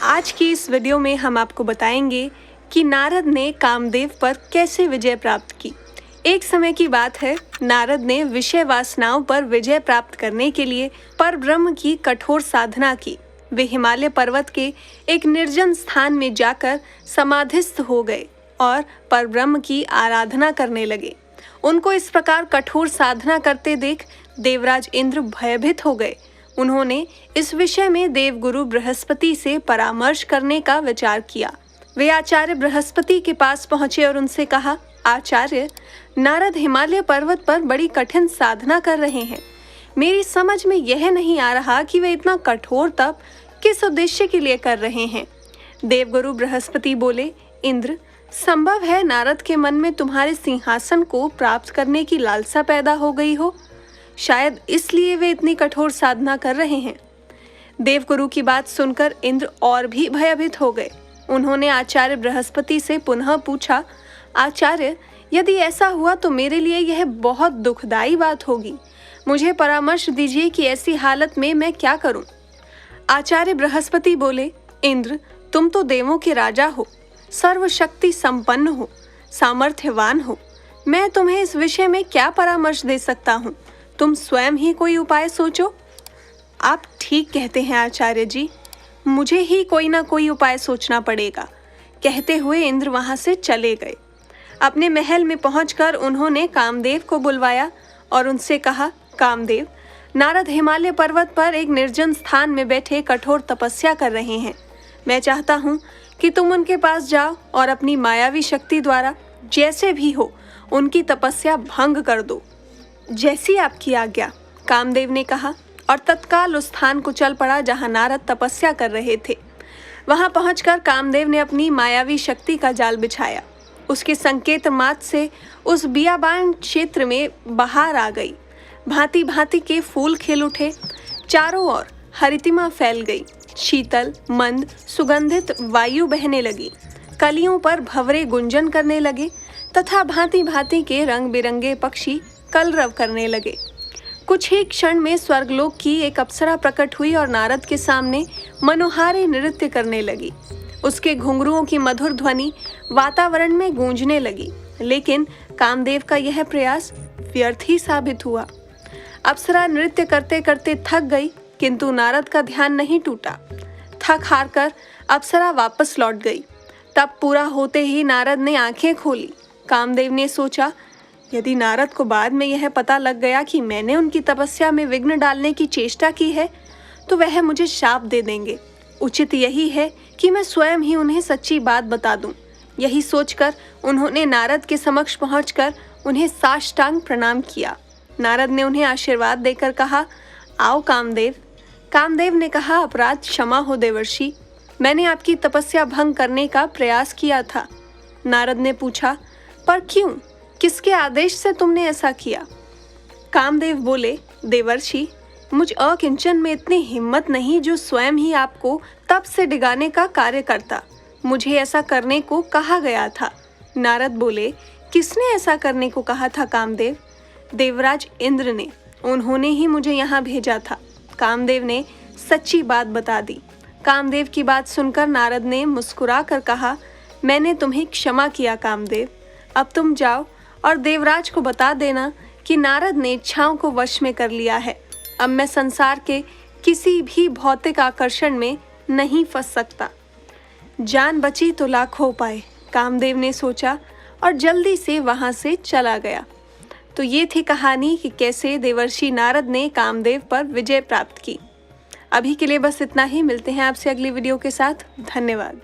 आज की इस वीडियो में हम आपको बताएंगे कि नारद ने कामदेव पर कैसे विजय प्राप्त की। एक समय की बात है, नारद ने विषय वासनाओं पर विजय प्राप्त करने के लिए परब्रह्म की कठोर साधना की। वे हिमालय पर्वत के एक निर्जन स्थान में जाकर समाधिस्थ हो गए और परब्रह्म की आराधना करने लगे। उनको इस प्रकार कठोर साधना करते देख देवराज इंद्र भयभीत हो गए। उन्होंने इस विषय में देवगुरु बृहस्पति से परामर्श करने का विचार किया। वे आचार्य बृहस्पति के पास पहुंचे और उनसे कहा, आचार्य, नारद हिमालय पर्वत पर बड़ी कठिन साधना कर रहे हैं। मेरी समझ में यह नहीं आ रहा कि वे इतना कठोर तप किस उद्देश्य के लिए कर रहे हैं। देवगुरु बृहस्पति बोले, इंद्र, संभव है नारद के मन में तुम्हारे सिंहासन को प्राप्त करने की लालसा पैदा हो गई हो। शायद इसलिए वे इतनी कठोर साधना कर रहे हैं। देवगुरु की बात सुनकर इंद्र और भी भयभीत हो गए। उन्होंने आचार्य बृहस्पति से पुनः पूछा, आचार्य, यदि ऐसा हुआ तो मेरे लिए यह बहुत दुखदाई बात होगी। मुझे परामर्श दीजिए कि ऐसी हालत में मैं क्या करूं। आचार्य बृहस्पति बोले, इंद्र, तुम तो देवों के राजा हो, सर्वशक्ति संपन्न हो, सामर्थ्यवान हो। मैं तुम्हें इस विषय में क्या परामर्श दे सकता हूँ। तुम स्वयं ही कोई उपाय सोचो। आप ठीक कहते हैं आचार्य जी, मुझे ही कोई ना कोई उपाय सोचना पड़ेगा। कहते हुए इंद्र वहां से चले गए। अपने महल में पहुंचकर उन्होंने कामदेव को बुलवाया और उनसे कहा, कामदेव, नारद हिमालय पर्वत पर एक निर्जन स्थान में बैठे कठोर तपस्या कर रहे हैं। मैं चाहता हूँ कि तुम उनके पास जाओ और अपनी मायावी शक्ति द्वारा जैसे भी हो उनकी तपस्या भंग कर दो। जैसी आपकी आज्ञा, कामदेव ने कहा और तत्काल उस स्थान को चल पड़ा जहां नारद तपस्या कर रहे थे। वहां पहुंचकर कामदेव ने अपनी मायावी शक्ति का जाल बिछाया। उसके संकेत मात्र से उस बियाबान क्षेत्र में बहार आ गई। भांति भांति के फूल खिल उठे। चारों ओर हरितिमा फैल गई। शीतल, मंद, सुगंधित वायु बहने लगी। कलियों पर भंवरे गुंजन करने लगे तथा भांति भांति के रंग बिरंगे पक्षी कलरव करने लगे। कुछ ही क्षण में स्वर्गलोक की एक अप्सरा प्रकट हुई और नारद के सामने मनोहारी नृत्य करने लगी। उसके घुंघरुओं की मधुर ध्वनि वातावरण में गूंजने लगी, लेकिन कामदेव का यह प्रयास व्यर्थ ही साबित हुआ। अप्सरा नृत्य करते करते थक गई, किंतु नारद का ध्यान नहीं टूटा। थक हार कर अप्सरा वापस लौट गई। तब पूरा होते ही नारद ने आंखें खोली। कामदेव ने सोचा, यदि नारद को बाद में यह पता लग गया कि मैंने उनकी तपस्या में विघ्न डालने की चेष्टा की है, तो वह मुझे शाप दे देंगे। उचित यही है कि मैं स्वयं ही उन्हें सच्ची बात बता दूं। यही सोचकर उन्होंने नारद के समक्ष पहुंचकर उन्हें साष्टांग प्रणाम किया। नारद ने उन्हें आशीर्वाद देकर कहा, आओ कामदेव। कामदेव ने कहा, अपराध क्षमा हो देवर्षि, मैंने आपकी तपस्या भंग करने का प्रयास किया था। नारद ने पूछा, पर क्यों, किसके आदेश से तुमने ऐसा किया। कामदेव बोले, देवर्षि, मुझ अकिंचन में इतनी हिम्मत नहीं जो स्वयं ही आपको तप से डिगाने का कार्य करता। मुझे ऐसा करने को कहा गया था। नारद बोले, किसने ऐसा करने को कहा था कामदेव। देवराज इंद्र ने, उन्होंने ही मुझे यहाँ भेजा था। कामदेव ने सच्ची बात बता दी। कामदेव की बात सुनकर नारद ने मुस्कुरा कर कहा, मैंने तुम्हें क्षमा किया कामदेव। अब तुम जाओ और देवराज को बता देना कि नारद ने इच्छाओं को वश में कर लिया है। अब मैं संसार के किसी भी भौतिक आकर्षण में नहीं फंस सकता। जान बची तो लाखों उपाय, कामदेव ने सोचा और जल्दी से वहां से चला गया। तो ये थी कहानी कि कैसे देवर्षि नारद ने कामदेव पर विजय प्राप्त की। अभी के लिए बस इतना ही। मिलते हैं आपसे अगली वीडियो के साथ। धन्यवाद।